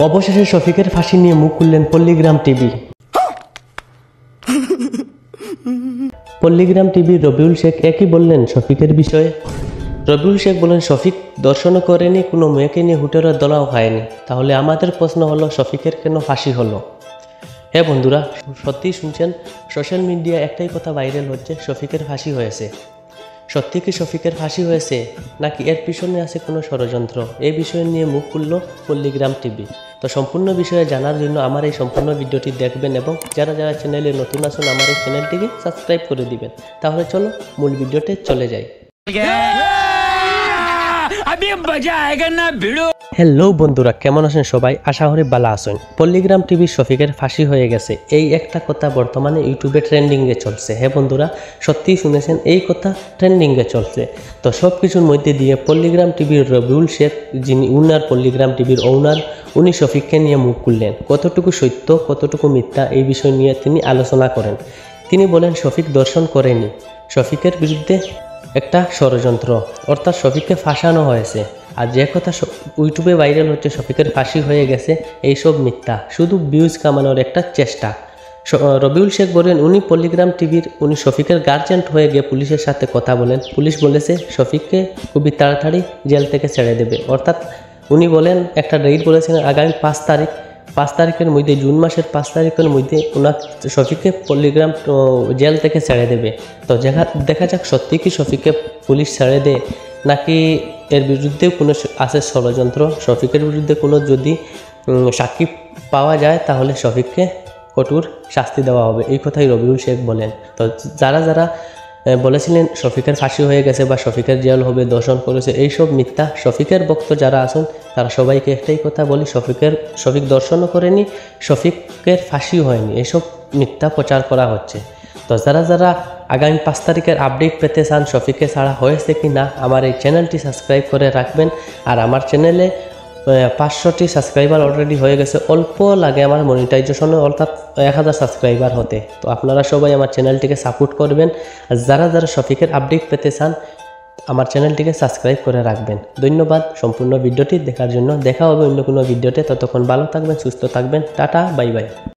অবশেষে শফিকের ফাঁসি নিয়ে মুখ খুললেন পল্লীগ্রাম টিভি। পল্লীগ্রাম টিভির রবিউল শেখ একই বললেন শফিকের বিষয়ে। রবিউল শেখ বলেন, শফিক দর্শনও করেনি, কোনো মেয়েকে নিয়ে হুটের দলাও খায়নি। তাহলে আমাদের প্রশ্ন হলো, শফিকের কেন ফাঁসি হলো? হ্যাঁ বন্ধুরা, সত্যিই শুনছেন, সোশ্যাল মিডিয়া একটাই কথা ভাইরাল হচ্ছে, শফিকের ফাঁসি হয়েছে। সত্যি কি শফিকের ফাঁসি হয়েছে, নাকি এর পিছনে আছে কোনো ষড়যন্ত্র? এই বিষয় নিয়ে মুখ খুলল পল্লীগ্রাম টিভি। তো সম্পূর্ণ বিষয়ে জানার জন্য আমার এই সম্পূর্ণ ভিডিওটি দেখবেন এবং যারা যারা চ্যানেলে নতুন আসুন আমার এই চ্যানেলটিকে সাবস্ক্রাইব করে দিবেন। তাহলে চলো মূল ভিডিওতে চলে যাই। হ্যালো বন্ধুরা, কেমন আছেন সবাই? আশা করি ভালো আছেন। পল্লীগ্রাম টিভির শফিকের ফাঁসি হয়ে গেছে, এই একটা কথা বর্তমানে ইউটিউবে ট্রেন্ডিংয়ে চলছে। হ্যাঁ বন্ধুরা, সত্যিই শুনেছেন, এই কথা ট্রেন্ডিংয়ে চলছে। তো সব কিছুর মধ্যে দিয়ে পল্লীগ্রাম টিভির রবিউল শেখ, যিনি উনার পল্লীগ্রাম টিভির ওনার, উনি শফিককে নিয়ে মুখ খুললেন। কতটুকু সত্য কতটুকু মিথ্যা এই বিষয় নিয়ে তিনি আলোচনা করেন। তিনি বলেন, শফিক দর্শন করেনি, শফিকের বিরুদ্ধে একটা ষড়যন্ত্র, অর্থাৎ শফিককে ফাঁসানো হয়েছে। আর যে কথা ইউটিউবে ভাইরাল হচ্ছে শফিকের ফাঁসি হয়ে গেছে, এইসব মিথ্যা, শুধু ভিউজ কামানোর একটা চেষ্টা। রবিউল শেখ বলেন, উনি পল্লীগ্রাম টিভির শফিকের গার্জেন্ট হয়ে গিয়ে পুলিশের সাথে কথা বলেন। পুলিশ বলেছে শফিককে খুবই তাড়াতাড়ি জেল থেকে ছেড়ে দেবে। অর্থাৎ উনি বলেন, একটা ডেট বলেছিলেন আগামী 5 তারিখের মধ্যে, জুন মাসের 5 তারিখের মধ্যে ওনার শফিককে পল্লীগ্রাম জেল থেকে ছেড়ে দেবে। তো দেখা যাক সত্যি কি শফিককে পুলিশ ছেড়ে দেয়, নাকি এর বিরুদ্ধে কোনো আছে ষড়যন্ত্র। শফিকের বিরুদ্ধে কোনো যদি সাক্ষী পাওয়া যায় তাহলে শফিককে কঠোর শাস্তি দেওয়া হবে, এই কথাই রবিউল শেখ বলেন। তো যারা যারা বলেছিলেন শফিকের ফাঁসি হয়ে গেছে বা শফিকের জেল হবে, দর্শন করেছে, এইসব মিথ্যা। শফিকের ভক্ত যারা আছেন তারা সবাইকে একটাই কথা বলি, শফিক দর্শনও করেনি, শফিকের ফাঁসিও হয়নি, এইসব মিথ্যা প্রচার করা হচ্ছে। তো যারা যারা আগামী 5 তারিখের আপডেট পেতে চান শফিককে ছাড়া হয়েছে কি না, আমার এই চ্যানেলটি সাবস্ক্রাইব করে রাখবেন। আর আমার চ্যানেলে 500টি সাবস্ক্রাইবার অলরেডি হয়ে গেছে, অল্প লাগে আমার মনিটাইজেশনে, অর্থাৎ 1000 সাবস্ক্রাইবার হতে। তো আপনারা সবাই আমার চ্যানেলটিকে সাপোর্ট করবেন। আর যারা যারা শফিকের আপডেট পেতে চান আমার চ্যানেলটিকে সাবস্ক্রাইব করে রাখবেন। ধন্যবাদ সম্পূর্ণ ভিডিওটি দেখার জন্য। দেখা হবে অন্য কোনো ভিডিওতে, ততক্ষণ ভালো থাকবেন, সুস্থ থাকবেন। Tata, bye bye.